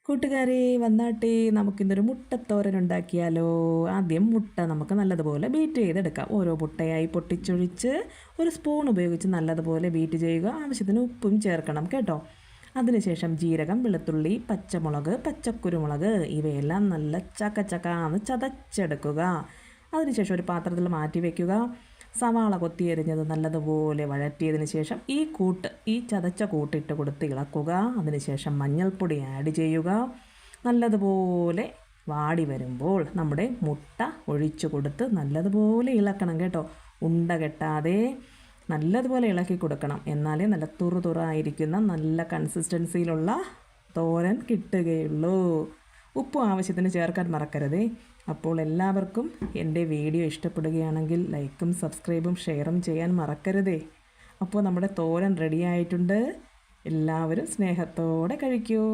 കൂട്ടുകാരെ വന്നാട്ടെ, നമുക്കിന്നൊരു മുട്ടത്തോരൻ ഉണ്ടാക്കിയാലോ. ആദ്യം മുട്ട നമുക്ക് നല്ലതുപോലെ ബീറ്റ് ചെയ്തെടുക്കാം. ഓരോ മുട്ടയായി പൊട്ടിച്ചൊഴിച്ച് ഒരു സ്പൂൺ ഉപയോഗിച്ച് നല്ലതുപോലെ ബീറ്റ് ചെയ്യുക. ആവശ്യത്തിന് ഉപ്പും ചേർക്കണം കേട്ടോ. അതിനുശേഷം ജീരകം, വെളുത്തുള്ളി, പച്ചമുളക്, പച്ചക്കുരുമുളക് ഇവയെല്ലാം നല്ല ചക്കച്ചക്കാന്ന് ചതച്ചെടുക്കുക. അതിനുശേഷം ഒരു പാത്രത്തിൽ മാറ്റി വയ്ക്കുക. സവാള കൊത്തിയരിഞ്ഞത് നല്ലതുപോലെ വഴറ്റിയതിന് ശേഷം ഈ ചതച്ച കൂട്ടിട്ട് കൊടുത്ത് ഇളക്കുക. അതിനുശേഷം മഞ്ഞൾപ്പൊടി ആഡ് ചെയ്യുക. നല്ലതുപോലെ വാടി വരുമ്പോൾ നമ്മുടെ മുട്ട ഒഴിച്ചു കൊടുത്ത് നല്ലതുപോലെ ഇളക്കണം കേട്ടോ. ഉണ്ട കെട്ടാതെ നല്ലതുപോലെ ഇളക്കി കൊടുക്കണം. എന്നാലേ നല്ല തുറുതുറായിരിക്കുന്ന നല്ല കൺസിസ്റ്റൻസിയിലുള്ള തോരൻ കിട്ടുകയുള്ളൂ. ഉപ്പും ആവശ്യത്തിന് ചേർക്കാൻ മറക്കരുതേ. അപ്പോൾ എല്ലാവർക്കും എൻ്റെ വീഡിയോ ഇഷ്ടപ്പെടുകയാണെങ്കിൽ ലൈക്കും സബ്സ്ക്രൈബും ഷെയറും ചെയ്യാൻ മറക്കരുതേ. അപ്പോൾ നമ്മുടെ തോരൻ റെഡിയായിട്ടുണ്ട്. എല്ലാവരും സ്നേഹത്തോടെ കഴിക്കൂ.